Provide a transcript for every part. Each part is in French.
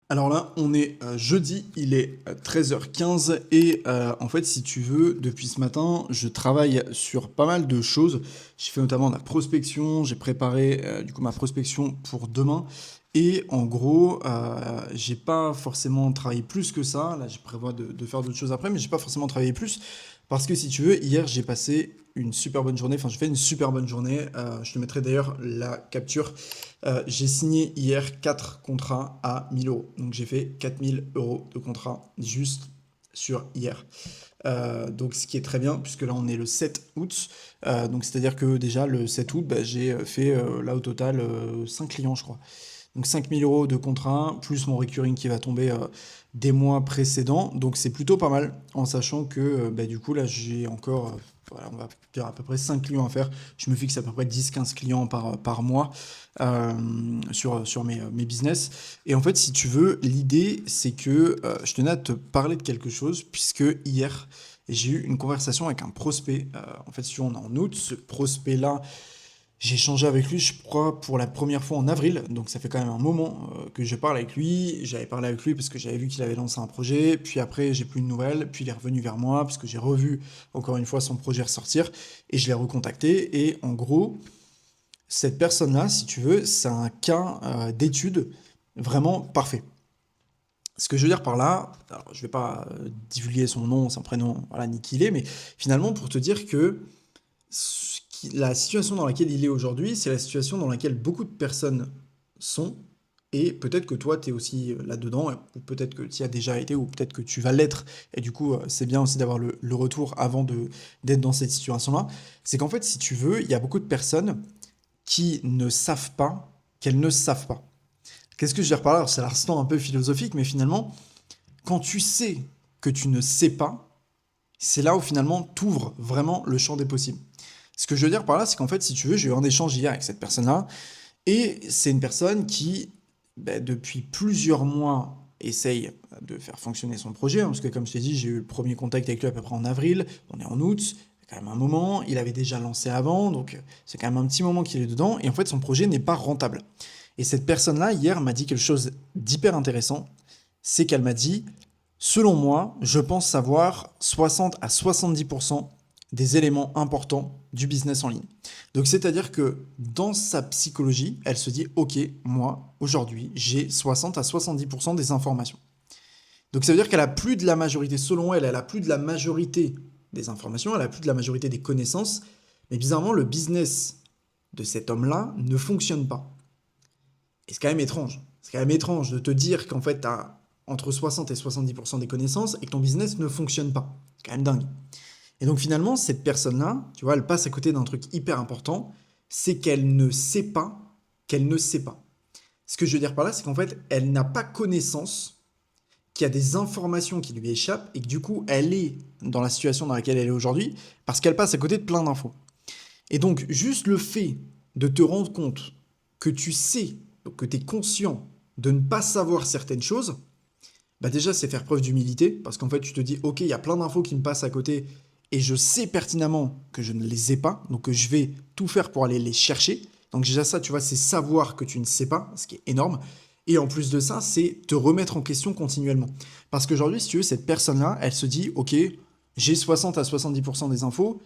Alors là, on est jeudi, il est 13h15 et en fait, si tu veux, depuis ce matin, je travaille sur pas mal de choses. J'ai fait notamment de la prospection, j'ai préparé du coup ma prospection pour demain et en gros, j'ai pas forcément travaillé plus que ça. Là, je prévois de faire d'autres choses après, mais j'ai pas forcément travaillé plus parce que si tu veux, hier, j'ai passé une super bonne journée. Enfin, j'ai fait une super bonne journée. Je te mettrai d'ailleurs la capture. J'ai signé hier 4 contrats à 1000 euros. Donc j'ai fait 4000 € de contrat juste sur hier. Donc ce qui est très bien, puisque là on est le 7 août. Donc c'est-à-dire que déjà le 7 août, bah, j'ai fait là au total 5 clients, je crois. Donc 5000 € de contrat, plus mon recurring qui va tomber des mois précédents. Donc c'est plutôt pas mal, en sachant que bah, du coup là j'ai encore, voilà, on va dire à peu près 5 clients à faire. Je me fixe à peu près 10-15 clients par mois euh, sur mes business. Et en fait, si tu veux, l'idée c'est que je tenais à te parler de quelque chose, puisque hier j'ai eu une conversation avec un prospect. En fait, si tu veux, on est en août, ce prospect-là, j'ai échangé avec lui, je crois, pour la première fois en avril, donc ça fait quand même un moment que je parle avec lui. J'avais parlé avec lui parce que j'avais vu qu'il avait lancé un projet, puis après j'ai plus de nouvelles, puis il est revenu vers moi parce que j'ai revu encore une fois son projet ressortir et je l'ai recontacté. Et en gros, cette personne-là, si tu veux, c'est un cas d'étude vraiment parfait. Ce que je veux dire par là, alors je vais pas divulguer son nom, son prénom, voilà, ni qui il est, mais finalement pour te dire que la situation dans laquelle il est aujourd'hui, c'est la situation dans laquelle beaucoup de personnes sont. Et peut-être que toi, tu es aussi là-dedans, ou peut-être que tu y as déjà été, ou peut-être que tu vas l'être. Et du coup, c'est bien aussi d'avoir le retour avant d'être dans cette situation-là. C'est qu'en fait, si tu veux, il y a beaucoup de personnes qui ne savent pas qu'elles ne savent pas. Qu'est-ce que je veux dire par là? Alors, c'est l'instant un peu philosophique, mais finalement, quand tu sais que tu ne sais pas, c'est là où finalement tu ouvres vraiment le champ des possibles. Ce que je veux dire par là, c'est qu'en fait, si tu veux, j'ai eu un échange hier avec cette personne-là, et c'est une personne qui, bah, depuis plusieurs mois, essaye de faire fonctionner son projet, hein, parce que comme je t'ai dit, j'ai eu le premier contact avec lui à peu près en avril, on est en août, c'est quand même un moment, il avait déjà lancé avant, donc c'est quand même un petit moment qu'il est dedans, et en fait son projet n'est pas rentable. Et cette personne-là, hier, m'a dit quelque chose d'hyper intéressant, c'est qu'elle m'a dit, selon moi, je pense savoir 60 à 70% des éléments importants du business en ligne. Donc c'est-à-dire que dans sa psychologie, elle se dit, ok, moi, aujourd'hui, j'ai 60 à 70% des informations. Donc ça veut dire qu'elle a plus de la majorité, selon elle, elle a plus de la majorité des informations, elle a plus de la majorité des connaissances, mais bizarrement, le business de cet homme-là ne fonctionne pas. Et c'est quand même étrange. C'est quand même étrange de te dire qu'en fait, tu as entre 60 et 70% des connaissances et que ton business ne fonctionne pas. C'est quand même dingue. Et donc finalement, cette personne-là, tu vois, elle passe à côté d'un truc hyper important, c'est qu'elle ne sait pas qu'elle ne sait pas. Ce que je veux dire par là, c'est qu'en fait, elle n'a pas connaissance qu'il y a des informations qui lui échappent et que du coup, elle est dans la situation dans laquelle elle est aujourd'hui parce qu'elle passe à côté de plein d'infos. Et donc, juste le fait de te rendre compte que tu sais, donc que tu es conscient de ne pas savoir certaines choses, bah déjà, c'est faire preuve d'humilité, parce qu'en fait, tu te dis, ok, il y a plein d'infos qui me passent à côté, et je sais pertinemment que je ne les ai pas, donc que je vais tout faire pour aller les chercher. Donc déjà ça, tu vois, c'est savoir que tu ne sais pas, ce qui est énorme. Et en plus de ça, c'est te remettre en question continuellement. Parce qu'aujourd'hui, si tu veux, cette personne-là, elle se dit, ok, j'ai 60 à 70% des infos,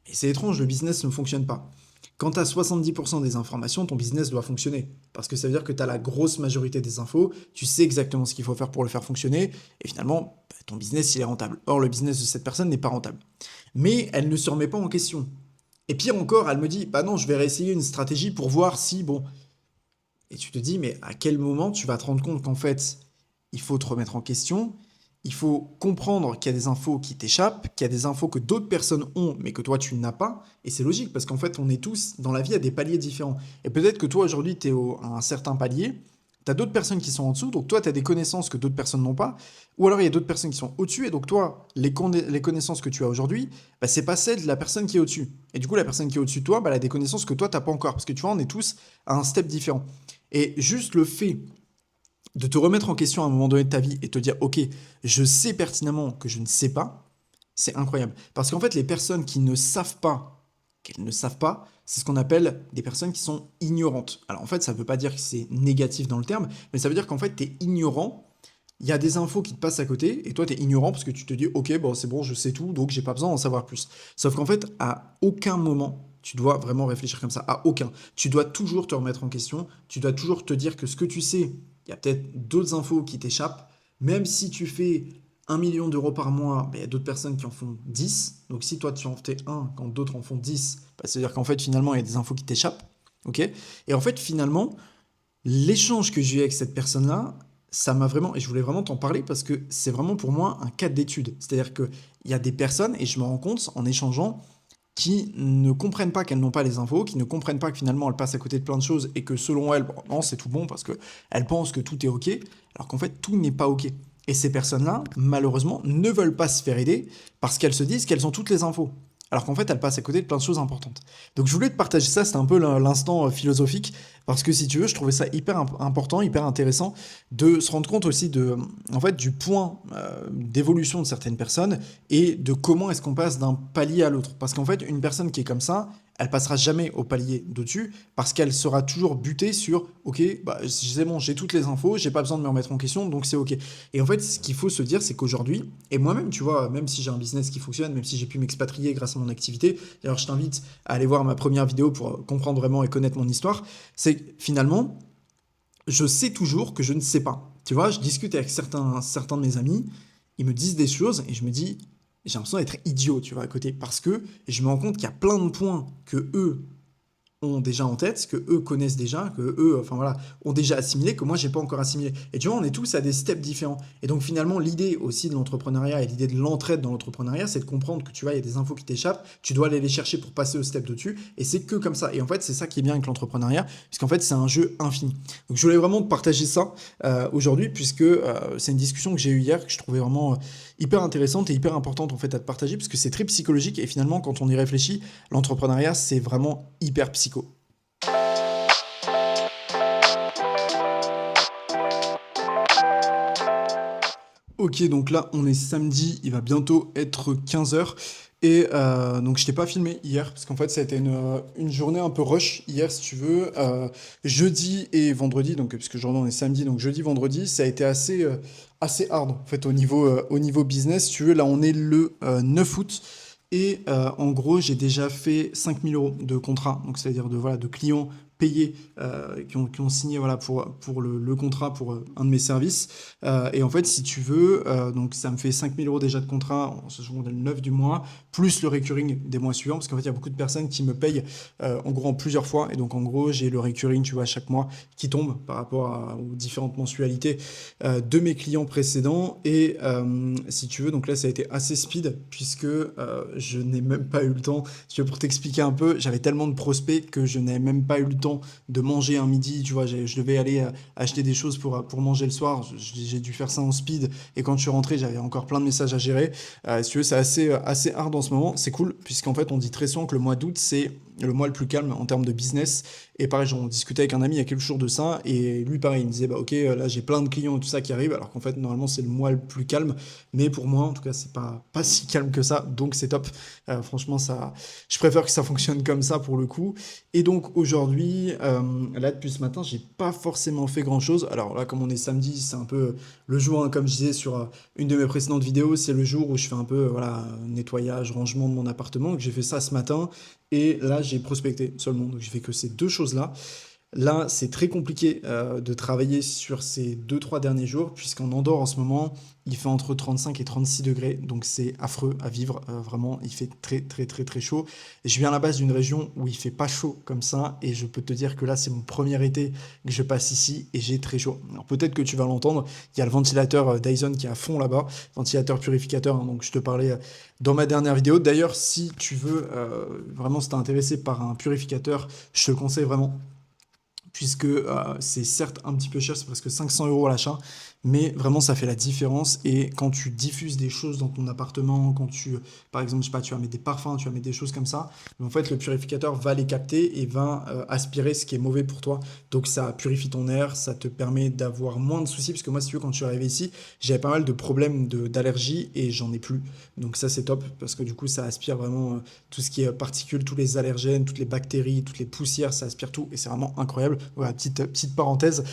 et c'est étrange, le business ne fonctionne pas. Quand tu as 70% des informations, ton business doit fonctionner. Parce que ça veut dire que tu as la grosse majorité des infos, tu sais exactement ce qu'il faut faire pour le faire fonctionner, et finalement, bah, ton business, il est rentable. Or, le business de cette personne n'est pas rentable. Mais elle ne se remet pas en question. Et pire encore, elle me dit, bah non, je vais réessayer une stratégie pour voir si, bon... Et tu te dis, mais à quel moment tu vas te rendre compte qu'en fait, il faut te remettre en question, il faut comprendre qu'il y a des infos qui t'échappent, qu'il y a des infos que d'autres personnes ont, mais que toi tu n'as pas. Et c'est logique, parce qu'en fait, on est tous dans la vie à des paliers différents. Et peut-être que toi aujourd'hui, tu es à un certain palier, tu as d'autres personnes qui sont en dessous, donc toi, tu as des connaissances que d'autres personnes n'ont pas. Ou alors, il y a d'autres personnes qui sont au-dessus, et donc toi, les connaissances que tu as aujourd'hui, bah, c'est pas celles de la personne qui est au-dessus. Et du coup, la personne qui est au-dessus de toi, bah, elle a des connaissances que toi, tu n'as pas encore. Parce que tu vois, on est tous à un step différent. Et juste le fait de te remettre en question à un moment donné de ta vie et te dire, ok, je sais pertinemment que je ne sais pas, c'est incroyable. Parce qu'en fait, les personnes qui ne savent pas qu'elles ne savent pas, c'est ce qu'on appelle des personnes qui sont ignorantes. Alors en fait, ça ne veut pas dire que c'est négatif dans le terme, mais ça veut dire qu'en fait, tu es ignorant il y a des infos qui te passent à côté et toi, tu es ignorant parce que tu te dis, ok, bon, c'est bon, je sais tout, donc j'ai pas besoin d'en savoir plus. Sauf qu'en fait, à aucun moment, tu dois vraiment réfléchir comme ça. À aucun. Tu dois toujours te remettre en question. Tu dois toujours te dire que ce que tu sais, il y a peut-être d'autres infos qui t'échappent. Même si tu fais 1 million d'euros par mois, ben, il y a d'autres personnes qui en font 10. Donc si toi, tu en fais un quand d'autres en font 10, ben, c'est-à-dire qu'en fait, finalement, il y a des infos qui t'échappent. Ok. Et en fait, finalement, l'échange que j'ai eu avec cette personne-là, ça m'a vraiment, et je voulais vraiment t'en parler parce que c'est vraiment pour moi un cas d'étude. C'est-à-dire qu'il y a des personnes, et je me rends compte en échangeant, qui ne comprennent pas qu'elles n'ont pas les infos, qui ne comprennent pas que finalement elles passent à côté de plein de choses et que selon elles, bon, non, c'est tout bon parce qu'elles pensent que tout est OK, alors qu'en fait tout n'est pas OK. Et ces personnes-là, malheureusement, ne veulent pas se faire aider parce qu'elles se disent qu'elles ont toutes les infos. Alors qu'en fait, elles passent à côté de plein de choses importantes. Donc je voulais te partager ça, c'était un peu l'instant philosophique, parce que si tu veux, je trouvais ça hyper important, hyper intéressant de se rendre compte aussi en fait, du point d'évolution de certaines personnes et de comment est-ce qu'on passe d'un palier à l'autre. Parce qu'en fait, une personne qui est comme ça, elle passera jamais au palier d'au-dessus parce qu'elle sera toujours butée sur OK, bah, c'est bon, j'ai toutes les infos, j'ai pas besoin de me remettre en question, donc c'est OK. Et en fait, ce qu'il faut se dire, c'est qu'aujourd'hui, et moi-même, tu vois, même si j'ai un business qui fonctionne, même si j'ai pu m'expatrier grâce à mon activité, d'ailleurs, je t'invite à aller voir ma première vidéo pour comprendre vraiment et connaître mon histoire, c'est que finalement, je sais toujours que je ne sais pas. Tu vois, je discute avec certains de mes amis, ils me disent des choses et je me dis, j'ai l'impression d'être idiot, tu vois, à côté, parce que je me rends compte qu'il y a plein de points que eux ont déjà en tête, que eux connaissent déjà, que eux, enfin voilà, ont déjà assimilé, que moi j'ai pas encore assimilé. Et tu vois, on est tous à des steps différents. Et donc finalement, l'idée aussi de l'entrepreneuriat et l'idée de l'entraide dans l'entrepreneuriat, c'est de comprendre que tu vois, il y a des infos qui t'échappent, tu dois aller les chercher pour passer au step dessus, et c'est que comme ça. Et en fait, c'est ça qui est bien avec l'entrepreneuriat, puisqu'en fait, c'est un jeu infini. Donc je voulais vraiment te partager ça aujourd'hui, puisque c'est une discussion que j'ai eue hier, que je trouvais vraiment hyper intéressante et hyper importante en fait à te partager, parce que c'est très psychologique, et finalement, quand on y réfléchit, l'entrepreneuriat, c'est vraiment hyper psycho. Ok, donc là on est samedi, il va bientôt être 15 heures. Et donc je t'ai pas filmé hier, parce qu'en fait ça a été une journée un peu rush hier si tu veux. Jeudi et vendredi, donc puisque aujourd'hui on est samedi, donc jeudi, vendredi, ça a été assez hard en fait au niveau business. Si tu veux, là on est le 9 août. Et en gros, j'ai déjà fait 5 000 € de contrat, donc c'est-à-dire voilà, de clients payés qui ont signé voilà, pour le contrat pour un de mes services. Et en fait, si tu veux, donc ça me fait 5 000 € déjà de contrat, en sachant qu'on est le 9 du mois, plus le recurring des mois suivants, parce qu'en fait, il y a beaucoup de personnes qui me payent en gros en plusieurs fois. Et donc, en gros, j'ai le recurring, tu vois, chaque mois qui tombe par rapport aux différentes mensualités de mes clients précédents. Et si tu veux, donc là, ça a été assez speed, puisque je n'ai même pas eu le temps. Si tu veux, pour t'expliquer un peu, j'avais tellement de prospects que je n'avais même pas eu le temps de manger un midi. Tu vois, je devais aller acheter des choses pour manger le soir. J'ai dû faire ça en speed. Et quand je suis rentré, j'avais encore plein de messages à gérer. Si tu veux, c'est assez hard en ce moment. C'est cool, puisqu'en fait, on dit très souvent que le mois d'août, c'est le mois le plus calme en termes de business. Et pareil, j'en discutais avec un ami il y a quelques jours de ça. Et lui, pareil, il me disait, bah ok, là, j'ai plein de clients et tout ça qui arrivent. Alors qu'en fait, normalement, c'est le mois le plus calme. Mais pour moi, en tout cas, c'est pas si calme que ça. Donc, c'est top. Franchement, je préfère que ça fonctionne comme ça pour le coup. Et donc, aujourd'hui, là, depuis ce matin, j'ai pas forcément fait grand-chose. Alors là, comme on est samedi, c'est un peu le jour, hein, comme je disais sur une de mes précédentes vidéos, c'est le jour où je fais un peu, voilà, nettoyage, rangement de mon appartement. Donc, j'ai fait ça ce matin. Et là, j'ai prospecté seulement. Donc, j'ai fait que ces deux choses-là. Là, c'est très compliqué de travailler sur ces deux-trois derniers jours, puisqu'en Andorre en ce moment, il fait entre 35 et 36 degrés, donc c'est affreux à vivre, vraiment, il fait très très très très chaud. Et je viens à la base d'une région où il fait pas chaud comme ça, et je peux te dire que là, c'est mon premier été que je passe ici, et j'ai très chaud. Alors peut-être que tu vas l'entendre, il y a le ventilateur Dyson qui est à fond là-bas, ventilateur purificateur, hein, donc je te parlais dans ma dernière vidéo. D'ailleurs, si tu veux, vraiment, si t'es intéressé par un purificateur, je te le conseille vraiment puisque c'est certes un petit peu cher, c'est presque 500 € à l'achat, mais vraiment ça fait la différence. Et quand tu diffuses des choses dans ton appartement, quand par exemple, je sais pas, tu vas mettre des parfums, tu vas mettre des choses comme ça, en fait le purificateur va les capter et va aspirer ce qui est mauvais pour toi. Donc ça purifie ton air, ça te permet d'avoir moins de soucis, parce que moi si tu veux, quand je suis arrivé ici, j'avais pas mal de problèmes d'allergie et j'en ai plus. Donc ça c'est top, parce que du coup ça aspire vraiment tout ce qui est particules, tous les allergènes, toutes les bactéries, toutes les poussières, ça aspire tout et c'est vraiment incroyable. Voilà, petite parenthèse.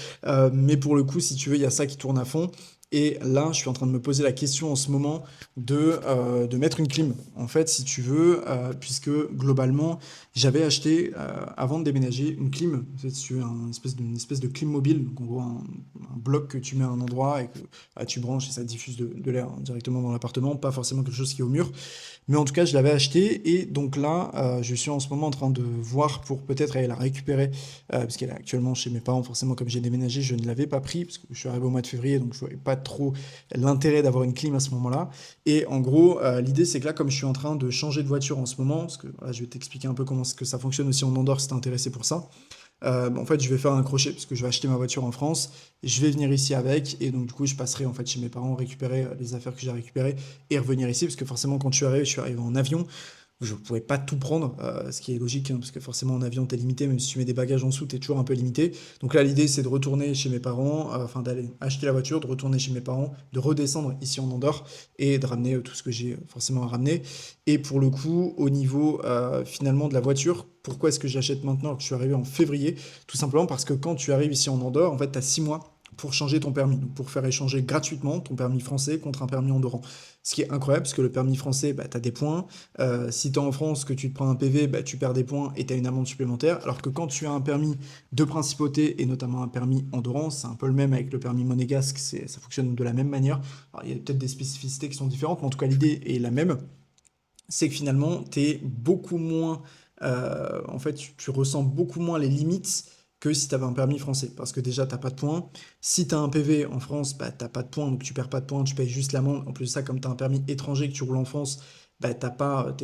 Mais pour le coup, si tu veux, il y a ça qui tourne à fond. Et là, je suis en train de me poser la question en ce moment de mettre une clim. En fait, si tu veux, puisque globalement, j'avais acheté, avant de déménager, une clim. En fait, si tu veux, une espèce de clim mobile. Donc, en gros, un bloc que tu mets à un endroit et que tu branches et ça diffuse de l'air directement dans l'appartement. Pas forcément quelque chose qui est au mur. Mais en tout cas, je l'avais acheté. Et donc là, je suis en ce moment en train de voir pour peut-être aller la récupérer. Parce qu'elle est actuellement chez mes parents. Forcément, comme j'ai déménagé, je ne l'avais pas pris. Parce que je suis arrivé au mois de février. Donc, je ne voyais pas trop l'intérêt d'avoir une clim à ce moment-là. Et en gros, l'idée, c'est que là, comme je suis en train de changer de voiture en ce moment, parce que voilà, je vais t'expliquer un peu comment que ça fonctionne aussi en Andorre si t'es intéressé pour ça. En fait, je vais faire un crochet parce que je vais acheter ma voiture en France, je vais venir ici avec et donc du coup, je passerai en fait chez mes parents récupérer les affaires que j'ai récupérées et revenir ici parce que forcément, quand je suis arrivé en avion. Je ne pouvais pas tout prendre, ce qui est logique, hein, parce que forcément en avion, tu es limité, même si tu mets des bagages en dessous, tu es toujours un peu limité. Donc là, l'idée, c'est de retourner chez mes parents, enfin d'aller acheter la voiture, de retourner chez mes parents, de redescendre ici en Andorre et de ramener tout ce que j'ai forcément à ramener. Et pour le coup, au niveau finalement de la voiture, pourquoi est-ce que j'achète maintenant alors que je suis arrivé en février? Tout simplement parce que quand tu arrives ici en Andorre, en fait, tu as 6 mois pour changer ton permis, donc pour faire échanger gratuitement ton permis français contre un permis andorran. Ce qui est incroyable, parce que le permis français, bah, tu as des points. Si tu es en France, que tu te prends un PV, bah, tu perds des points et tu as une amende supplémentaire. Alors que quand tu as un permis de principauté, et notamment un permis andorran, c'est un peu le même avec le permis monégasque, ça fonctionne de la même manière. Alors, il y a peut-être des spécificités qui sont différentes, mais en tout cas, l'idée est la même. C'est que finalement, tu es beaucoup moins. En fait, tu ressens beaucoup moins les limites que si tu avais un permis français. Parce que déjà, tu pas de points. Si tu as un PV en France, bah, tu pas de points, donc tu perds pas de points, tu payes juste l'amende. En plus de ça, comme tu as un permis étranger que tu roules en France, bah,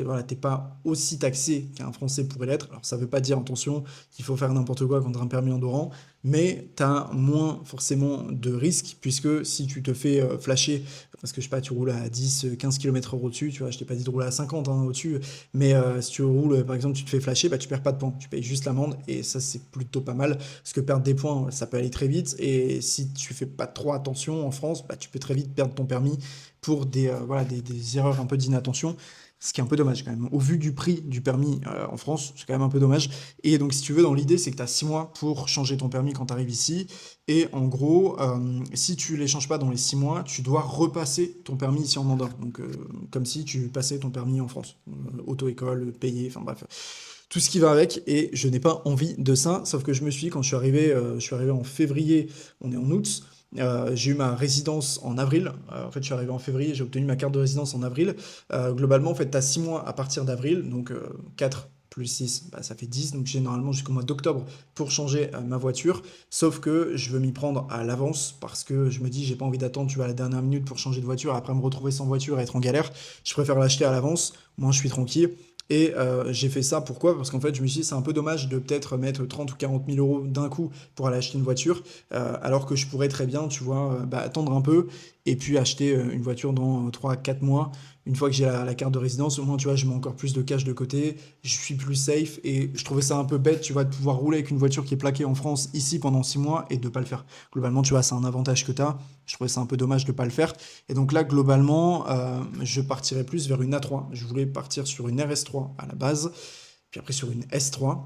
voilà, t'es pas aussi taxé qu'un Français pourrait l'être. Alors, ça veut pas dire, attention, qu'il faut faire n'importe quoi contre un permis andorran, mais tu as moins forcément de risques, puisque si tu te fais flasher parce que je sais pas, tu roules à 10, 15 km/h au-dessus, tu vois, je t'ai pas dit de rouler à 50 hein, au-dessus, mais si tu roules, par exemple, tu te fais flasher, bah tu perds pas de points, tu payes juste l'amende, et ça c'est plutôt pas mal, parce que perdre des points, ça peut aller très vite, et si tu fais pas trop attention en France, bah tu peux très vite perdre ton permis pour voilà, des erreurs un peu d'inattention. Ce qui est un peu dommage quand même. Au vu du prix du permis en France, c'est quand même un peu dommage. Et donc, si tu veux, dans l'idée, c'est que tu as 6 mois pour changer ton permis quand tu arrives ici. Et en gros, si tu les changes pas dans les 6 mois, tu dois repasser ton permis ici en Andorre. Donc, comme si tu passais ton permis en France. Auto-école, payé, enfin bref. Tout ce qui va avec. Et je n'ai pas envie de ça. Sauf que je me suis dit, quand je suis arrivé en février, on est en août. J'ai eu ma résidence en avril. En fait, je suis arrivé en février, j'ai obtenu ma carte de résidence en avril. Globalement, en fait, tu as 6 mois à partir d'avril, donc 4 plus 6, bah, ça fait 10, donc j'ai normalement jusqu'au mois d'octobre pour changer ma voiture. Sauf que je veux m'y prendre à l'avance parce que je me dis, j'ai pas envie d'attendre, tu vois, à la dernière minute pour changer de voiture, après me retrouver sans voiture et être en galère. Je préfère l'acheter à l'avance, moi je suis tranquille. Et j'ai fait ça pourquoi? Parce qu'en fait, je me suis dit, c'est un peu dommage de peut-être mettre 30 ou 40 000 euros d'un coup pour aller acheter une voiture, alors que je pourrais très bien, tu vois, bah, attendre un peu et puis acheter une voiture dans 3 4 mois. Une fois que j'ai la carte de résidence, au moins, tu vois, je mets encore plus de cash de côté, je suis plus safe et je trouvais ça un peu bête, tu vois, de pouvoir rouler avec une voiture qui est plaquée en France ici pendant 6 mois et de pas le faire. Globalement, tu vois, c'est un avantage que tu as. Je trouvais ça un peu dommage de pas le faire. Et donc là, globalement, je partirais plus vers une A3. Je voulais partir sur une RS3 à la base, puis après sur une S3.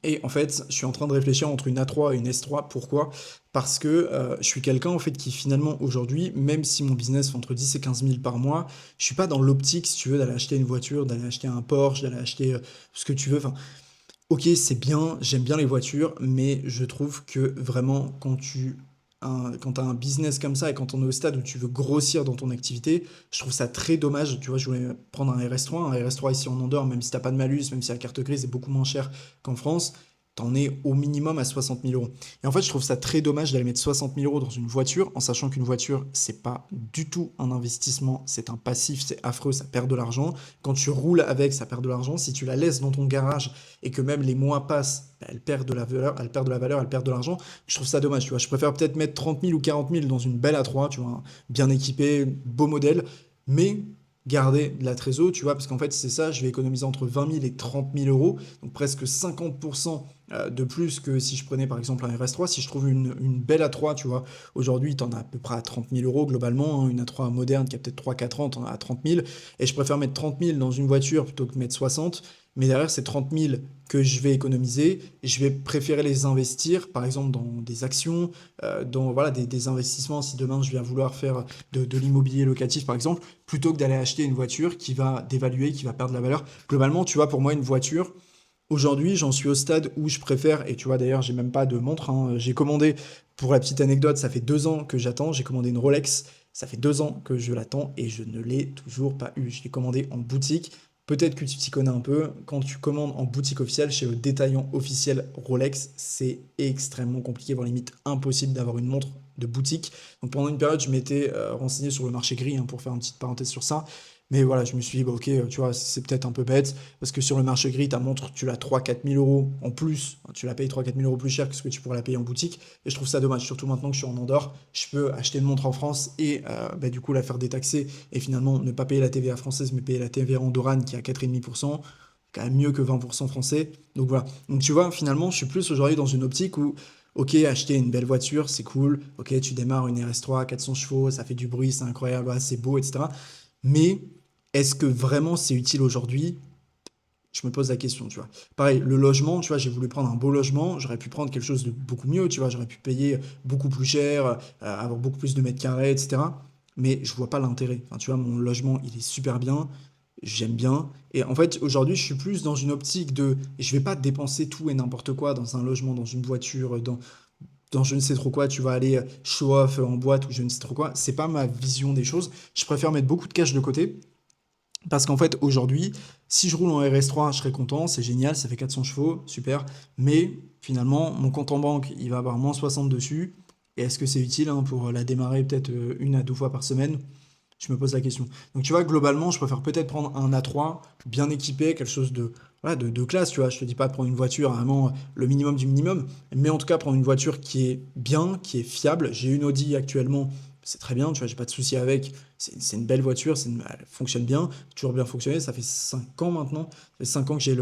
Et en fait, je suis en train de réfléchir entre une A3 et une S3. Pourquoi? Parce que je suis quelqu'un en fait qui finalement aujourd'hui, même si mon business fait entre 10 et 15 000 par mois, je suis pas dans l'optique, si tu veux, d'aller acheter une voiture, d'aller acheter un Porsche, d'aller acheter ce que tu veux. Enfin, ok, c'est bien, j'aime bien les voitures, mais je trouve que vraiment, quand tu as un business comme ça et quand on est au stade où tu veux grossir dans ton activité, je trouve ça très dommage. Tu vois, je voulais prendre un RS3 ici en Andorre, même si t'as pas de malus, même si la carte grise est beaucoup moins chère qu'en France, t'en es au minimum à 60 000 euros. Et en fait, je trouve ça très dommage d'aller mettre 60 000 euros dans une voiture, en sachant qu'une voiture, c'est pas du tout un investissement, c'est un passif, c'est affreux, ça perd de l'argent. Quand tu roules avec, ça perd de l'argent. Si tu la laisses dans ton garage et que même les mois passent, bah, elle perd de la valeur, elle perd de la valeur, elle perd de l'argent. Je trouve ça dommage, tu vois. Je préfère peut-être mettre 30 000 ou 40 000 dans une belle A3, tu vois, bien équipée, beau modèle, mais garder de la trésor, tu vois, parce qu'en fait, c'est ça, je vais économiser entre 20 000 et 30 000 euros, donc presque 50% de plus que si je prenais par exemple un RS3. Si je trouve une belle A3, tu vois, aujourd'hui, tu en as à peu près à 30 000 euros globalement, hein, une A3 moderne qui a peut-être 3 4 ans, tu en as à 30 000, et je préfère mettre 30 000 dans une voiture plutôt que mettre 60. mais derrière ces 30 000 que je vais économiser, je vais préférer les investir, par exemple, dans des actions, dans voilà, des investissements, si demain je viens vouloir faire de l'immobilier locatif, par exemple, plutôt que d'aller acheter une voiture qui va dévaluer, qui va perdre la valeur. Globalement, tu vois, pour moi, une voiture, aujourd'hui, j'en suis au stade où je préfère, et tu vois d'ailleurs, j'ai même pas de montre, hein, j'ai commandé, pour la petite anecdote, ça fait 2 ans que j'attends, j'ai commandé une Rolex, ça fait 2 ans que je l'attends et je ne l'ai toujours pas eu. Je l'ai commandé en boutique. Peut-être que tu t'y connais un peu. Quand tu commandes en boutique officielle, chez le détaillant officiel Rolex, c'est extrêmement compliqué, voire limite impossible d'avoir une montre de boutique. Donc pendant une période, je m'étais renseigné sur le marché gris, hein, pour faire une petite parenthèse sur ça. Mais voilà, je me suis dit, bah, ok, tu vois, c'est peut-être un peu bête, parce que sur le marché gris, ta montre, tu l'as 3 000 à 4 000 € en plus. Tu la payes 3 000 à 4 000 € plus cher que ce que tu pourrais la payer en boutique. Et je trouve ça dommage, surtout maintenant que je suis en Andorre. Je peux acheter une montre en France et bah, du coup la faire détaxer et finalement ne pas payer la TVA française, mais payer la TVA andorrane qui est à 4,5%. C'est quand même mieux que 20% français. Donc voilà. Donc tu vois, finalement, je suis plus aujourd'hui dans une optique où, ok, acheter une belle voiture, c'est cool. Ok, tu démarres une RS3, 400 chevaux, ça fait du bruit, c'est incroyable, ouais, c'est beau, etc. Mais est-ce que vraiment c'est utile aujourd'hui? Je me pose la question, tu vois. Pareil, le logement, tu vois, j'ai voulu prendre un beau logement, j'aurais pu prendre quelque chose de beaucoup mieux, tu vois, j'aurais pu payer beaucoup plus cher, avoir beaucoup plus de mètres carrés, etc. Mais je vois pas l'intérêt. Enfin, tu vois, mon logement, il est super bien, j'aime bien. Et en fait, aujourd'hui, je suis plus dans une optique de, je vais pas dépenser tout et n'importe quoi dans un logement, dans une voiture, dans je ne sais trop quoi, tu vas aller show off en boîte ou je ne sais trop quoi. C'est pas ma vision des choses. Je préfère mettre beaucoup de cash de côté parce qu'en fait, aujourd'hui, si je roule en RS3, je serais content, c'est génial, ça fait 400 chevaux, super. Mais finalement, mon compte en banque, il va avoir -60 dessus. Et est-ce que c'est utile, hein, pour la démarrer peut-être 1 à 2 fois par semaine? Je me pose la question. Donc tu vois, globalement, je préfère peut-être prendre un A3, bien équipé, quelque chose de, voilà, de classe, tu vois. Je te dis pas de prendre une voiture vraiment le minimum du minimum, mais en tout cas prendre une voiture qui est bien, qui est fiable. J'ai une Audi actuellement, c'est très bien, tu vois, j'ai pas de souci avec. C'est une belle voiture, elle fonctionne bien, toujours bien fonctionné. Ça fait 5 ans maintenant, ça fait 5 ans que j'ai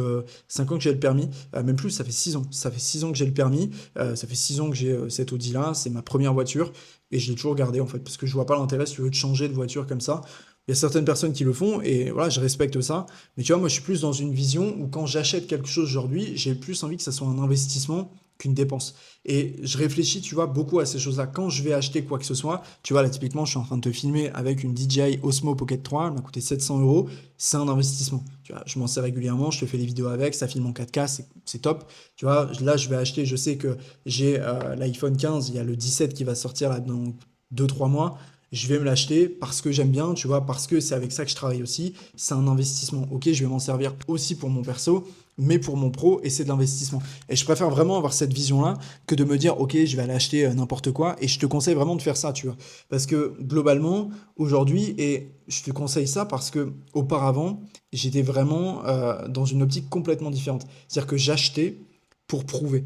5 ans que j'ai le permis. Même plus, ça fait 6 ans. Ça fait 6 ans que j'ai le permis, ça fait 6 ans que j'ai cette Audi-là, c'est ma première voiture. Et je l'ai toujours gardé en fait, parce que je vois pas l'intérêt si tu veux de changer de voiture comme ça. Il y a certaines personnes qui le font et voilà, je respecte ça. Mais tu vois, moi je suis plus dans une vision où quand j'achète quelque chose aujourd'hui, j'ai plus envie que ça soit un investissement qu'une dépense. Et je réfléchis, tu vois, beaucoup à ces choses-là. Quand je vais acheter quoi que ce soit, tu vois, là typiquement, je suis en train de te filmer avec une DJI Osmo Pocket 3, elle m'a coûté 700 euros. C'est un investissement. Tu vois, je m'en sers régulièrement, je te fais des vidéos avec, ça filme en 4K, c'est top. Tu vois, là je vais acheter, je sais que j'ai l'iPhone 15, il y a le 17 qui va sortir là dans 2 3 mois. Je vais me l'acheter parce que j'aime bien, tu vois, parce que c'est avec ça que je travaille aussi. C'est un investissement. Ok, je vais m'en servir aussi pour mon perso, mais pour mon pro, et c'est de l'investissement. Et je préfère vraiment avoir cette vision-là que de me dire, ok, je vais aller acheter n'importe quoi. Et je te conseille vraiment de faire ça, tu vois. Parce que globalement, aujourd'hui, et je te conseille ça parce que auparavant, j'étais vraiment dans une optique complètement différente. C'est-à-dire que j'achetais pour prouver.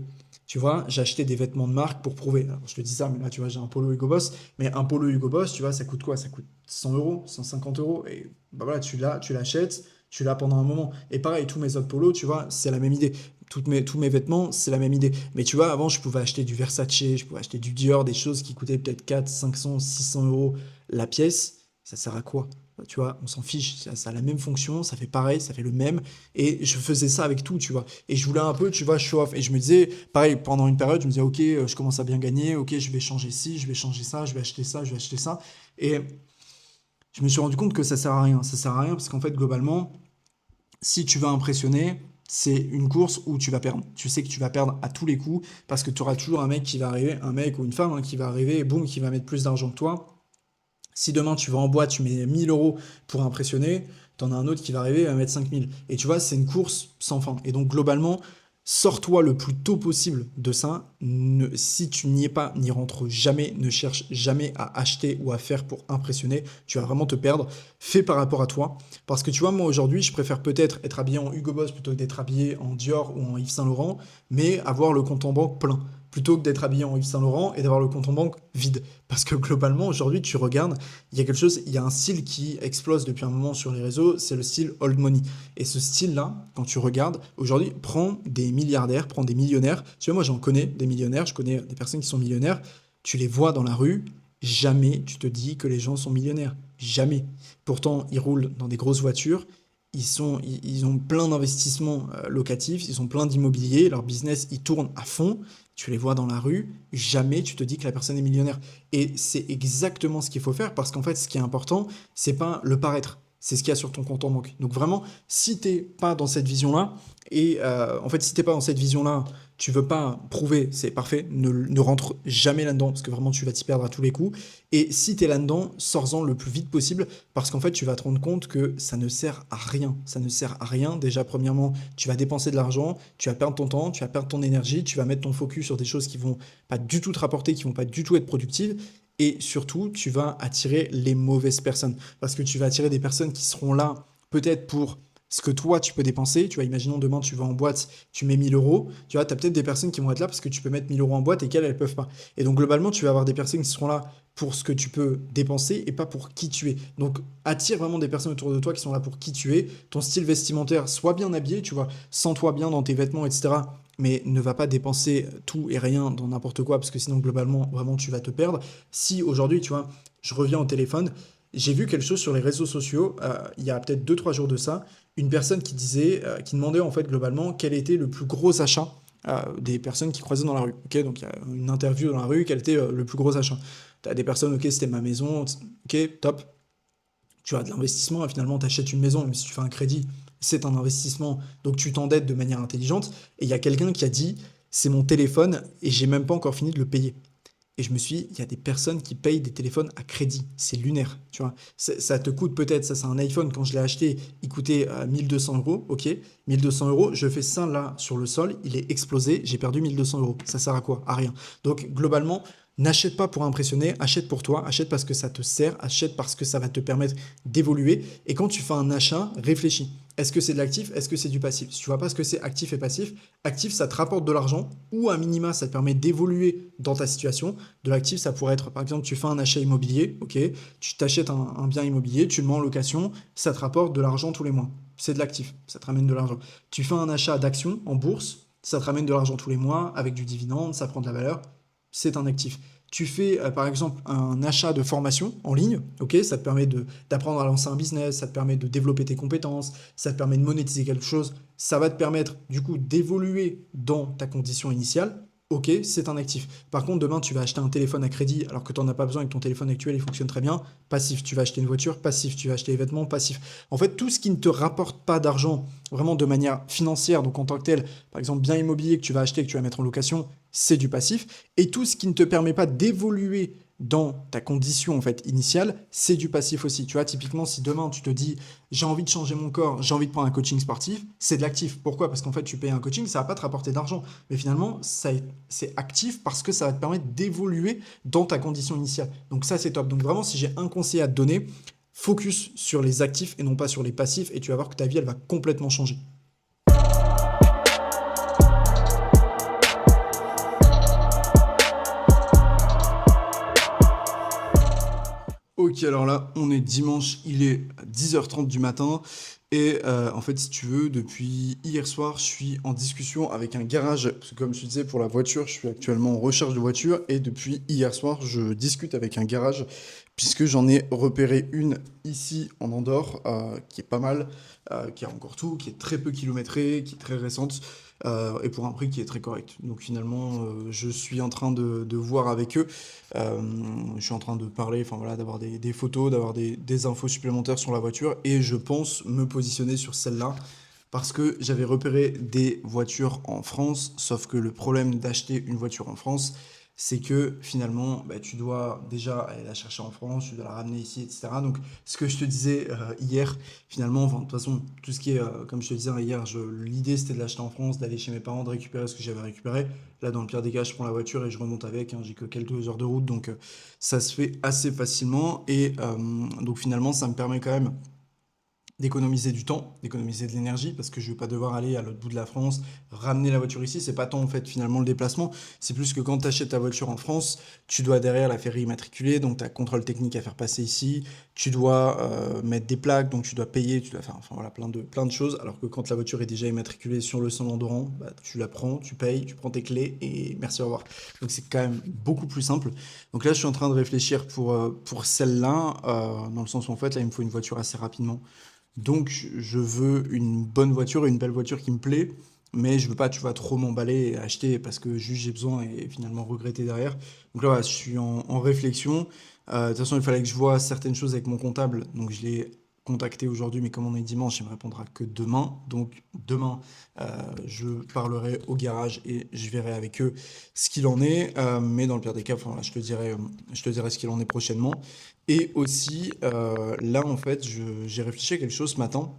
Tu vois, j'achetais des vêtements de marque pour prouver. Alors, je te dis ça, mais là, tu vois, j'ai un polo Hugo Boss. Mais un polo Hugo Boss, tu vois, ça coûte quoi? Ça coûte 100 euros, 150 euros. Et bah voilà, tu l'achètes, tu l'as pendant un moment. Et pareil, tous mes autres polos, tu vois, c'est la même idée. Tous mes vêtements, c'est la même idée. Mais tu vois, avant, je pouvais acheter du Versace, je pouvais acheter du Dior, des choses qui coûtaient peut-être 4 500 600 euros la pièce. Ça sert à quoi? Tu vois, on s'en fiche, ça a la même fonction, ça fait pareil, ça fait le même. Et je faisais ça avec tout, tu vois. Et je voulais un peu, tu vois, show off. Et je me disais, pareil, pendant une période, je me disais, ok, je commence à bien gagner, ok, je vais changer ci, je vais changer ça, je vais acheter ça, je vais acheter ça. Et je me suis rendu compte que ça sert à rien. Ça sert à rien parce qu'en fait, globalement, si tu veux impressionner, c'est une course où tu vas perdre. Tu sais que tu vas perdre à tous les coups parce que tu auras toujours un mec qui va arriver, un mec ou une femme, hein, qui va arriver et boum, qui va mettre plus d'argent que toi. Si demain tu vas en boîte, tu mets 1 000 € pour impressionner, t'en as un autre qui va arriver et va mettre 5 000. Et tu vois, c'est une course sans fin. Et donc globalement, sors-toi le plus tôt possible de ça. Si tu n'y es pas, n'y rentre jamais, ne cherche jamais à acheter ou à faire pour impressionner. Tu vas vraiment te perdre. Fais par rapport à toi. Parce que tu vois, moi aujourd'hui, je préfère peut-être être habillé en Hugo Boss plutôt que d'être habillé en Dior ou en Yves Saint Laurent, mais avoir le compte en banque plein plutôt que d'être habillé en Yves Saint Laurent et d'avoir le compte en banque vide. Parce que globalement, aujourd'hui, tu regardes, il y a quelque chose, il y a un style qui explose depuis un moment sur les réseaux, c'est le style old money. Et ce style-là, quand tu regardes, aujourd'hui, prends des milliardaires, prends des millionnaires. Tu vois, moi, j'en connais des millionnaires, je connais des personnes qui sont millionnaires. Tu les vois dans la rue, jamais tu te dis que les gens sont millionnaires. Jamais. Pourtant, ils roulent dans des grosses voitures, ils ont plein d'investissements locatifs, ils ont plein d'immobilier, leur business, il tourne à fond. Tu les vois dans la rue, jamais tu te dis que la personne est millionnaire. Et c'est exactement ce qu'il faut faire parce qu'en fait, ce qui est important, c'est pas le paraître, c'est ce qu'il y a sur ton compte en banque. Donc vraiment, si t'es pas dans cette vision-là, et en fait, si t'es pas dans cette vision-là, tu veux pas prouver, c'est parfait, ne rentre jamais là-dedans parce que vraiment tu vas t'y perdre à tous les coups. Et si t'es là-dedans, sors-en le plus vite possible parce qu'en fait, tu vas te rendre compte que ça ne sert à rien. Ça ne sert à rien. Déjà, premièrement, tu vas dépenser de l'argent, tu vas perdre ton temps, tu vas perdre ton énergie, tu vas mettre ton focus sur des choses qui vont pas du tout te rapporter, qui vont pas du tout être productives. Et surtout, tu vas attirer les mauvaises personnes. Parce que tu vas attirer des personnes qui seront là peut-être pour ce que toi tu peux dépenser. Tu vois, imaginons demain tu vas en boîte, tu mets 1 000 euros. Tu vois, tu as peut-être des personnes qui vont être là parce que tu peux mettre 1 000 euros en boîte et qu'elles, elles peuvent pas. Et donc globalement, tu vas avoir des personnes qui seront là pour ce que tu peux dépenser et pas pour qui tu es. Donc attire vraiment des personnes autour de toi qui sont là pour qui tu es. Ton style vestimentaire, sois bien habillé, tu vois, sens-toi bien dans tes vêtements, etc. Mais ne va pas dépenser tout et rien dans n'importe quoi parce que sinon globalement, vraiment, tu vas te perdre. Si aujourd'hui, tu vois, je reviens au téléphone, j'ai vu quelque chose sur les réseaux sociaux, il y a peut-être 2 3 jours de ça, une personne qui disait, qui demandait en fait globalement quel était le plus gros achat des personnes qui croisaient dans la rue. Ok, donc il y a une interview dans la rue, quel était le plus gros achat. Tu as des personnes, ok, c'était ma maison, ok, top. Tu as de l'investissement et finalement tu achètes une maison, même si tu fais un crédit, c'est un investissement, donc tu t'endettes de manière intelligente. Et il y a quelqu'un qui a dit, c'est mon téléphone et j'ai même pas encore fini de le payer. Et je me suis dit, il y a des personnes qui payent des téléphones à crédit. C'est lunaire, tu vois. Ça te coûte peut-être, ça c'est un iPhone, quand je l'ai acheté, il coûtait 1200 euros, ok. 1200 euros, je fais ça là sur le sol, il est explosé, j'ai perdu 1200 euros. Ça sert à quoi? À rien. Donc globalement, n'achète pas pour impressionner, achète pour toi, achète parce que ça te sert, achète parce que ça va te permettre d'évoluer. Et quand tu fais un achat, réfléchis. Est-ce que c'est de l'actif? Est-ce que c'est du passif? Si tu vois pas ce que c'est actif et passif, actif, ça te rapporte de l'argent ou à minima, ça te permet d'évoluer dans ta situation. De l'actif, ça pourrait être, par exemple, tu fais un achat immobilier, ok, tu t'achètes un bien immobilier, tu le mets en location, ça te rapporte de l'argent tous les mois. C'est de l'actif, ça te ramène de l'argent. Tu fais un achat d'actions en bourse, ça te ramène de l'argent tous les mois avec du dividende, ça prend de la valeur, c'est un actif. Tu fais par exemple un achat de formation en ligne, ok, ça te permet d'apprendre à lancer un business, ça te permet de développer tes compétences, ça te permet de monétiser quelque chose, ça va te permettre du coup d'évoluer dans ta condition initiale. Ok, c'est un actif. Par contre, demain, tu vas acheter un téléphone à crédit alors que tu n'en as pas besoin et que ton téléphone actuel, il fonctionne très bien. Passif. Tu vas acheter une voiture, passif. Tu vas acheter des vêtements, passif. En fait, tout ce qui ne te rapporte pas d'argent, vraiment de manière financière, donc en tant que tel, par exemple, bien immobilier que tu vas acheter, que tu vas mettre en location, c'est du passif. Et tout ce qui ne te permet pas d'évoluer dans ta condition en fait initiale, c'est du passif aussi. Tu vois, typiquement, si demain tu te dis j'ai envie de changer mon corps, j'ai envie de prendre un coaching sportif, c'est de l'actif. Pourquoi? Parce qu'en fait, tu payes un coaching, ça va pas te rapporter d'argent. Mais finalement, c'est actif parce que ça va te permettre d'évoluer dans ta condition initiale. Donc ça, c'est top. Donc vraiment, si j'ai un conseil à te donner, focus sur les actifs et non pas sur les passifs et tu vas voir que ta vie, elle va complètement changer. Ok, alors là, on est dimanche, il est 10h30 du matin. Et en fait, si tu veux, depuis hier soir, je suis en discussion avec un garage. Parce que comme je te disais, pour la voiture, je suis actuellement en recherche de voiture. Et depuis hier soir, je discute avec un garage. Puisque j'en ai repéré une ici en Andorre, qui est pas mal, qui a encore tout, qui est très peu kilométrée, qui est très récente. Et pour un prix qui est très correct. Donc finalement, je suis en train de voir avec eux. Euh, je suis en train de parler, enfin voilà, d'avoir des photos, d'avoir des infos supplémentaires sur la voiture et je pense me positionner sur celle-là parce que j'avais repéré des voitures en France, sauf que le problème d'acheter une voiture en France, c'est que finalement, bah, tu dois déjà aller la chercher en France, tu dois la ramener ici, etc. Donc, ce que je te disais hier, finalement, enfin, de toute façon, tout ce qui est, comme je te disais hier, l'idée c'était de l'acheter en France, d'aller chez mes parents, de récupérer ce que j'avais récupéré. Là, dans le pire des cas, je prends la voiture et je remonte avec, hein, j'ai que quelques heures de route, donc ça se fait assez facilement. Et donc, finalement, ça me permet quand même d'économiser du temps, d'économiser de l'énergie, parce que je ne vais pas devoir aller à l'autre bout de la France, ramener la voiture ici. C'est pas tant en fait finalement le déplacement, c'est plus que quand tu achètes ta voiture en France, tu dois derrière la faire immatriculer, donc tu as contrôle technique à faire passer ici, tu dois mettre des plaques, donc tu dois payer, tu dois faire enfin voilà plein de choses, alors que quand la voiture est déjà immatriculée sur le sol andorran, bah, tu la prends, tu payes, tu prends tes clés et merci au revoir. Donc c'est quand même beaucoup plus simple. Donc là je suis en train de réfléchir pour celle-là, dans le sens où en fait là il me faut une voiture assez rapidement. Donc, je veux une bonne voiture, une belle voiture qui me plaît, mais je veux pas, tu vois, trop m'emballer et acheter parce que juste j'ai besoin et finalement regretter derrière. Donc là, voilà, je suis en réflexion. De toute façon, il fallait que je vois certaines choses avec mon comptable, donc je l'ai contacté aujourd'hui, mais comme on est dimanche, il me répondra que demain. Donc demain, euh, je parlerai au garage et je verrai avec eux ce qu'il en est. Mais dans le pire des cas, enfin, là, je te dirai ce qu'il en est prochainement. Et aussi, là, en fait, j'ai réfléchi à quelque chose ce matin.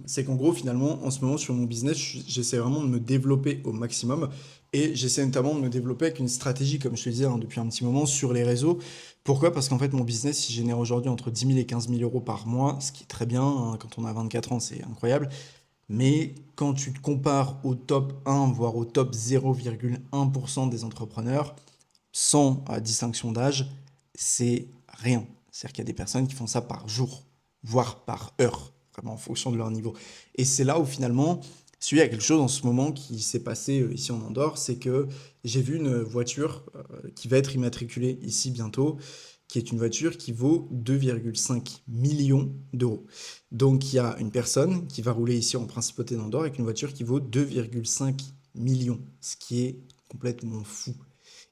C'est qu'en gros, finalement, en ce moment, sur mon business, j'essaie vraiment de me développer au maximum. Et j'essaie notamment de me développer avec une stratégie, comme je te disais, hein, depuis un petit moment, sur les réseaux. Pourquoi? Parce qu'en fait, mon business, il génère aujourd'hui entre 10 000 et 15 000 euros par mois, ce qui est très bien, hein, quand on a 24 ans, c'est incroyable. Mais quand tu te compares au top 1, voire au top 0,1% des entrepreneurs, sans distinction d'âge, c'est rien. C'est-à-dire qu'il y a des personnes qui font ça par jour, voire par heure, vraiment en fonction de leur niveau. Et c'est là où finalement, il y a quelque chose en ce moment qui s'est passé ici en Andorre, c'est que j'ai vu une voiture qui va être immatriculée ici bientôt, qui est une voiture qui vaut 2,5 millions d'euros. Donc il y a une personne qui va rouler ici en principauté d'Andorre avec une voiture qui vaut 2,5 millions, ce qui est complètement fou.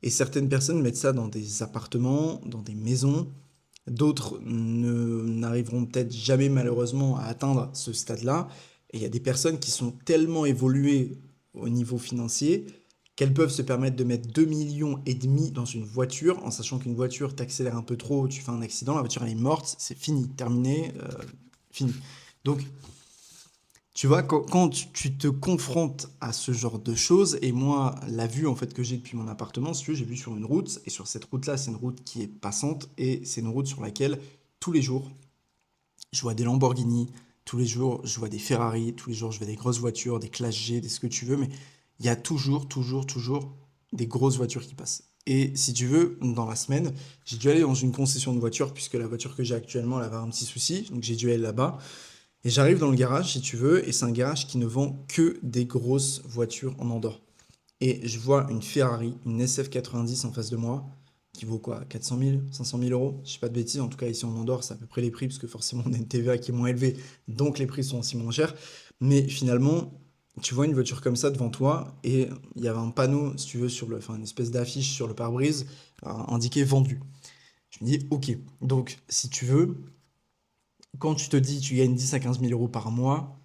Et certaines personnes mettent ça dans des appartements, dans des maisons. D'autres n'arriveront peut-être jamais malheureusement à atteindre ce stade-là. Et il y a des personnes qui sont tellement évoluées au niveau financier qu'elles peuvent se permettre de mettre 2,5 millions dans une voiture, en sachant qu'une voiture t'accélère un peu trop, tu fais un accident, la voiture elle est morte, c'est fini, terminé, fini. Donc tu vois, quand tu te confrontes à ce genre de choses, et moi, la vue en fait que j'ai depuis mon appartement, si tu veux, j'ai vu sur une route, et sur cette route-là, c'est une route qui est passante, et c'est une route sur laquelle tous les jours, je vois des Lamborghini, tous les jours, je vois des Ferrari, tous les jours, je vois des grosses voitures, des Classe G, des ce que tu veux, mais il y a toujours des grosses voitures qui passent. Et si tu veux, dans la semaine, j'ai dû aller dans une concession de voitures, puisque la voiture que j'ai actuellement, elle avait un petit souci, donc j'ai dû aller là-bas. Et j'arrive dans le garage, si tu veux, et c'est un garage qui ne vend que des grosses voitures en Andorre. Et je vois une Ferrari, une SF90 en face de moi, qui vaut quoi? 400 000, 500 000 euros? Je sais pas de bêtises, en tout cas ici en Andorre, c'est à peu près les prix, parce que forcément on a une TVA qui est moins élevée, donc les prix sont aussi moins chers. Mais finalement, tu vois une voiture comme ça devant toi, et il y avait un panneau, si tu veux, enfin une espèce d'affiche sur le pare-brise, indiqué vendu. Je me dis, ok, donc si tu veux, quand tu te dis tu gagnes 10 à 15 000 euros par mois,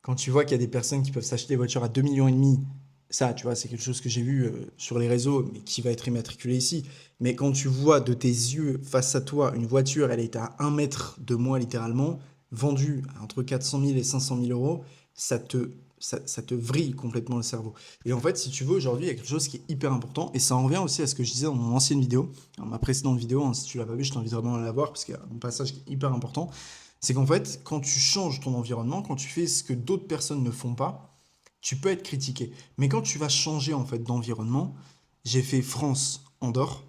quand tu vois qu'il y a des personnes qui peuvent s'acheter des voitures à 2,5 millions, ça, tu vois, c'est quelque chose que j'ai vu sur les réseaux, mais qui va être immatriculé ici. Mais quand tu vois de tes yeux face à toi une voiture, elle est à 1 mètre de moi littéralement, vendue à entre 400 000 et 500 000 euros, ça te vrille complètement le cerveau. Et en fait, si tu veux, aujourd'hui, il y a quelque chose qui est hyper important, et ça en revient aussi à ce que je disais dans mon ancienne vidéo, dans ma précédente vidéo, hein, si tu l'as pas vu, je t'invite vraiment à la voir, parce qu'il y a un passage qui est hyper important. C'est qu'en fait, quand tu changes ton environnement, quand tu fais ce que d'autres personnes ne font pas, tu peux être critiqué. Mais quand tu vas changer en fait d'environnement, j'ai fait France, Andorre.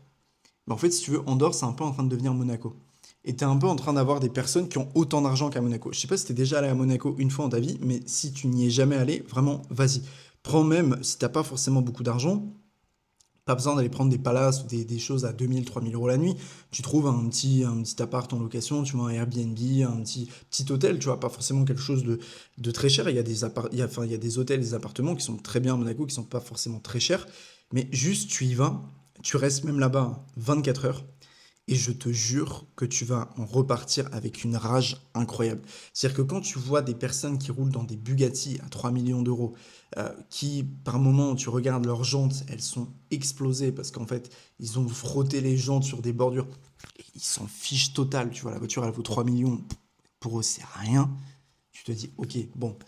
Mais en fait, si tu veux, Andorre, c'est un peu en train de devenir Monaco. Et tu es un peu en train d'avoir des personnes qui ont autant d'argent qu'à Monaco. Je sais pas si tu es déjà allé à Monaco une fois dans ta vie, mais si tu n'y es jamais allé, vraiment, vas-y. Prends même, si t'as pas forcément beaucoup d'argent, pas besoin d'aller prendre des palaces ou des choses à 2 000, 3 000 euros la nuit. Tu trouves un petit appart en location, tu vois, un Airbnb, un petit hôtel, tu vois, pas forcément quelque chose de très cher. Il y a enfin, il y a des hôtels, des appartements qui sont très bien à Monaco, qui sont pas forcément très chers. Mais juste, tu y vas, tu restes même là-bas 24 heures. Et je te jure que tu vas en repartir avec une rage incroyable. C'est-à-dire que quand tu vois des personnes qui roulent dans des Bugatti à 3 millions d'euros, qui par moment, tu regardes leurs jantes, elles sont explosées parce qu'en fait, ils ont frotté les jantes sur des bordures. Et ils s'en fichent total. Tu vois, la voiture, elle vaut 3 millions. Pour eux, c'est rien. Tu te dis, ok, bon,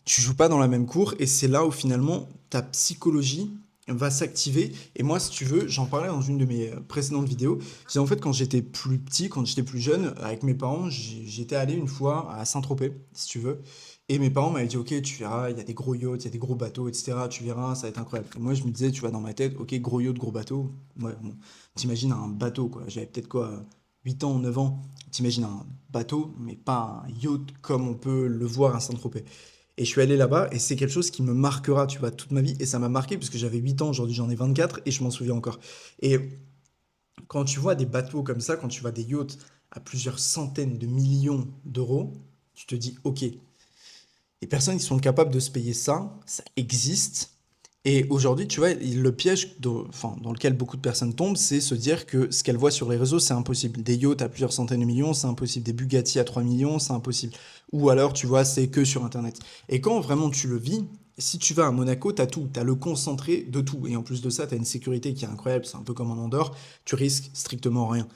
tu joues pas dans la même cour et c'est là où finalement ta psychologie va s'activer. Et moi, si tu veux, j'en parlais dans une de mes précédentes vidéos. C'est en fait quand j'étais plus petit, quand j'étais plus jeune, avec mes parents, j'étais allé une fois à Saint-Tropez, si tu veux. Et mes parents m'avaient dit, ok, tu verras, il y a des gros yachts, il y a des gros bateaux, etc. Tu verras, ça va être incroyable. Et moi, je me disais, tu vois, dans ma tête, ok, gros yacht, gros bateau. Ouais, bon, t'imagines un bateau, quoi. J'avais peut-être quoi, 8 ans, 9 ans. T'imagines un bateau, mais pas un yacht comme on peut le voir à Saint-Tropez. Et je suis allé là-bas et c'est quelque chose qui me marquera, tu vois, toute ma vie. Et ça m'a marqué parce que j'avais 8 ans, aujourd'hui j'en ai 24 et je m'en souviens encore. Et quand tu vois des bateaux comme ça, quand tu vois des yachts à plusieurs centaines de millions d'euros, Tu te dis, ok, les personnes qui sont capables de se payer ça, ça existe. Et aujourd'hui, tu vois, le piège enfin, dans lequel beaucoup de personnes tombent, c'est se dire que ce qu'elles voient sur les réseaux, c'est impossible. Des yachts à plusieurs centaines de millions, c'est impossible. Des Bugatti à 3 millions, c'est impossible. Ou alors, tu vois, c'est que sur Internet. Et quand vraiment tu le vis, si tu vas à Monaco, tu as tout. Tu as le concentré de tout. Et en plus de ça, tu as une sécurité qui est incroyable. C'est un peu comme en Andorre. Tu risques strictement rien.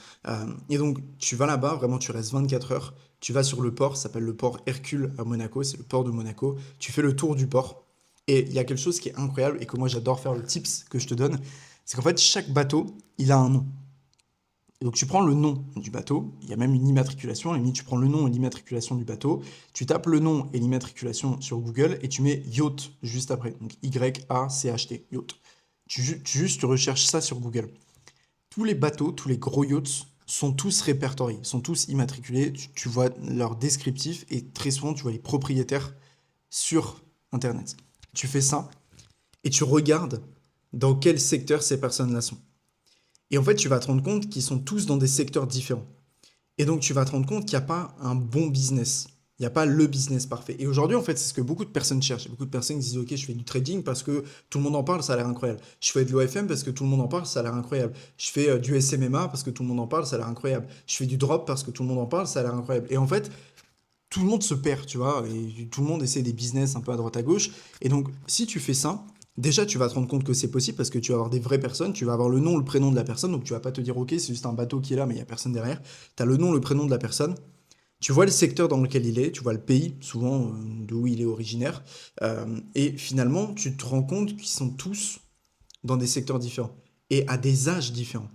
Et donc, tu vas là-bas, vraiment, tu restes 24 heures. Tu vas sur le port, ça s'appelle le port Hercule à Monaco. C'est le port de Monaco. Tu fais le tour du port. Et il y a quelque chose qui est incroyable et que moi j'adore faire le tips que je te donne, c'est qu'en fait chaque bateau, il a un nom. Et donc tu prends le nom du bateau, il y a même une immatriculation, à la limite tu prends le nom et l'immatriculation du bateau, tu tapes le nom et l'immatriculation sur Google et tu mets yacht juste après, donc Y-A-C-H-T, yacht. Tu recherches ça sur Google. Tous les bateaux, tous les gros yachts sont tous répertoriés, sont tous immatriculés, tu vois leur descriptif et très souvent tu vois les propriétaires sur Internet. Tu fais ça et tu regardes dans quel secteur ces personnes-là sont. Et en fait, tu vas te rendre compte qu'ils sont tous dans des secteurs différents. Et donc, tu vas te rendre compte qu'il n'y a pas un bon business. Il n'y a pas le business parfait. Et aujourd'hui, en fait, c'est ce que beaucoup de personnes cherchent. Il y a beaucoup de personnes qui disent, OK, je fais du trading parce que tout le monde en parle, ça a l'air incroyable. Je fais de l'OFM parce que tout le monde en parle, ça a l'air incroyable. Je fais du SMMA parce que tout le monde en parle, ça a l'air incroyable. Je fais du drop parce que tout le monde en parle, ça a l'air incroyable. Et en fait, tout le monde se perd, tu vois, et tout le monde essaie des business un peu à droite à gauche. Et donc, si tu fais ça, déjà, tu vas te rendre compte que c'est possible parce que tu vas avoir des vraies personnes, tu vas avoir le nom, le prénom de la personne, donc tu vas pas te dire, ok, c'est juste un bateau qui est là, mais il y a personne derrière. Tu as le nom, le prénom de la personne. Tu vois le secteur dans lequel il est, tu vois le pays, souvent d'où il est originaire, et finalement, tu te rends compte qu'ils sont tous dans des secteurs différents et à des âges différents.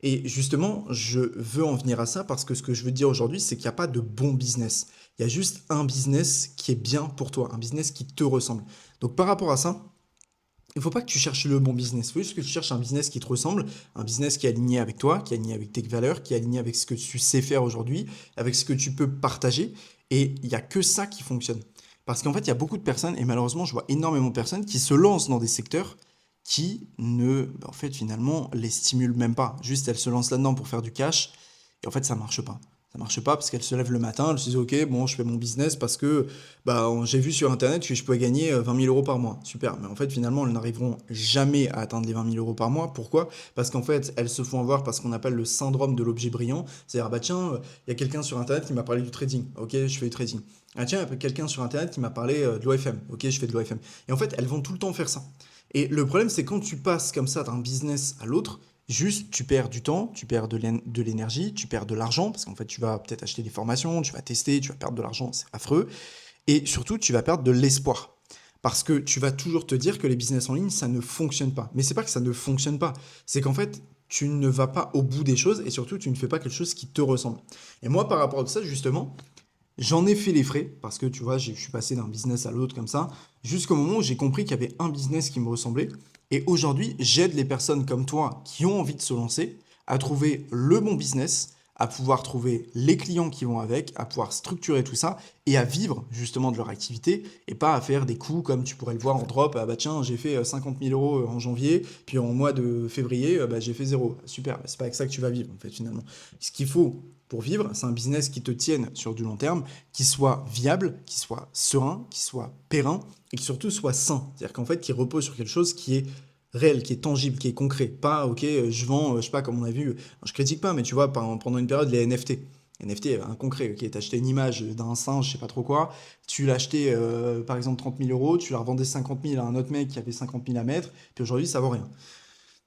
Et justement, je veux en venir à ça parce que ce que je veux dire aujourd'hui, c'est qu'il n'y a pas de bon business. Il y a juste un business qui est bien pour toi, un business qui te ressemble. Donc par rapport à ça, il ne faut pas que tu cherches le bon business. Il faut juste que tu cherches un business qui te ressemble, un business qui est aligné avec toi, qui est aligné avec tes valeurs, qui est aligné avec ce que tu sais faire aujourd'hui, avec ce que tu peux partager. Et il n'y a que ça qui fonctionne. Parce qu'en fait, il y a beaucoup de personnes, et malheureusement, je vois énormément de personnes qui se lancent dans des secteurs qui ne, en fait, finalement, les stimulent même pas. Juste, elles se lancent là-dedans pour faire du cash, et en fait, ça marche pas. Ça marche pas parce qu'elles se lèvent le matin, elles se disent, ok, bon, je fais mon business parce que j'ai vu sur Internet que je pouvais gagner 20 000 euros par mois. Super. Mais en fait, finalement, elles n'arriveront jamais à atteindre les 20 000 euros par mois. Pourquoi? Parce qu'en fait, elles se font avoir par ce qu'on appelle le syndrome de l'objet brillant. C'est-à-dire, bah tiens, il y a quelqu'un sur Internet qui m'a parlé du trading. Ok, je fais du trading. Ah tiens, il y a quelqu'un sur Internet qui m'a parlé de l'OFM. Ok, je fais de l'OFM. Et en fait, elles vont tout le temps faire ça. Et le problème, c'est quand tu passes comme ça d'un business à l'autre, juste tu perds du temps, tu perds de l'énergie, tu perds de l'argent, parce qu'en fait, tu vas peut-être acheter des formations, tu vas tester, tu vas perdre de l'argent, c'est affreux. Et surtout, tu vas perdre de l'espoir. Parce que tu vas toujours te dire que les business en ligne, ça ne fonctionne pas. Mais c'est pas que ça ne fonctionne pas, c'est qu'en fait, tu ne vas pas au bout des choses et surtout, tu ne fais pas quelque chose qui te ressemble. Et moi, par rapport à ça, justement, j'en ai fait les frais parce que tu vois, je suis passé d'un business à l'autre comme ça, jusqu'au moment où j'ai compris qu'il y avait un business qui me ressemblait. Et aujourd'hui, j'aide les personnes comme toi qui ont envie de se lancer à trouver le bon business, à pouvoir trouver les clients qui vont avec, à pouvoir structurer tout ça et à vivre justement de leur activité et pas à faire des coups comme tu pourrais le voir en drop. Ah bah tiens, j'ai fait 50 000 euros en janvier, puis en mois de février, j'ai fait zéro. Super, c'est pas avec ça que tu vas vivre en fait finalement. Ce qu'il faut pour vivre, c'est un business qui te tienne sur du long terme, qui soit viable, qui soit serein, qui soit périn et qui surtout soit sain. C'est-à-dire qu'en fait, qui repose sur quelque chose qui est réel, qui est tangible, qui est concret. Pas, ok, je vends, je sais pas, comme on a vu, je critique pas, mais tu vois, pendant une période, les NFT. NFT, un concret, ok, t'as acheté une image d'un singe, je sais pas trop quoi, tu l'as acheté par exemple 30 000 euros, tu la revendais 50 000 à un autre mec qui avait 50 000 à mettre, puis aujourd'hui ça vaut rien.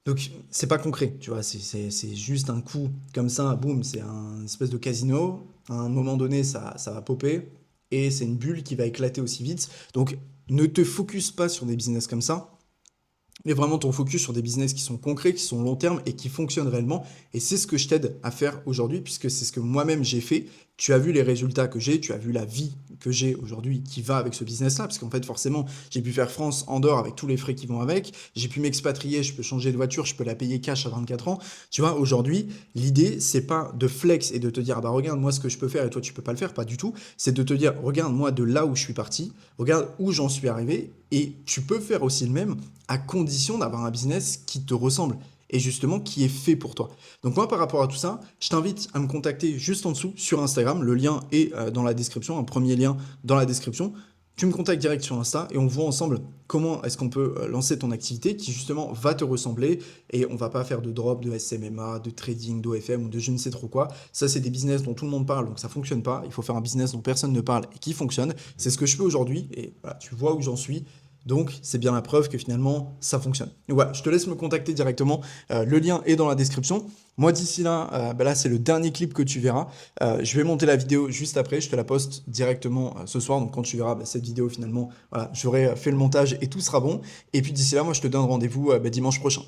Donc, c'est pas concret, tu vois, c'est juste un coup comme ça, boum, c'est un espèce de casino. À un moment donné, ça va popper et c'est une bulle qui va éclater aussi vite. Donc, ne te focus pas sur des business comme ça, mais vraiment ton focus sur des business qui sont concrets, qui sont long terme et qui fonctionnent réellement. Et c'est ce que je t'aide à faire aujourd'hui, puisque c'est ce que moi-même j'ai fait. Tu as vu les résultats que j'ai, tu as vu la vie que j'ai aujourd'hui qui va avec ce business-là, parce qu'en fait forcément j'ai pu faire France, Andorre avec tous les frais qui vont avec, j'ai pu m'expatrier, je peux changer de voiture, je peux la payer cash à 24 ans. Tu vois, aujourd'hui, l'idée c'est pas de flex et de te dire, ah bah regarde moi ce que je peux faire et toi tu peux pas le faire, pas du tout. C'est de te dire, regarde moi de là où je suis parti, regarde où j'en suis arrivé, et tu peux faire aussi le même à condition d'avoir un business qui te ressemble et justement qui est fait pour toi. Donc moi, par rapport à tout ça, je t'invite à me contacter juste en dessous sur Instagram. Le lien est dans la description, un premier lien dans la description. Tu me contactes direct sur Insta et on voit ensemble comment est-ce qu'on peut lancer ton activité qui justement va te ressembler et on va pas faire de drop, de SMMA, de trading, d'OFM ou de je ne sais trop quoi. Ça, c'est des business dont tout le monde parle, donc ça fonctionne pas. Il faut faire un business dont personne ne parle et qui fonctionne. C'est ce que je fais aujourd'hui et voilà, tu vois où j'en suis. Donc, c'est bien la preuve que finalement, ça fonctionne. Donc voilà, je te laisse me contacter directement. Le lien est dans la description. Moi, d'ici là, là, c'est le dernier clip que tu verras. Je vais monter la vidéo juste après. Je te la poste directement ce soir. Donc, quand tu verras cette vidéo, finalement, voilà, j'aurai fait le montage et tout sera bon. Et puis, d'ici là, moi, je te donne rendez-vous dimanche prochain.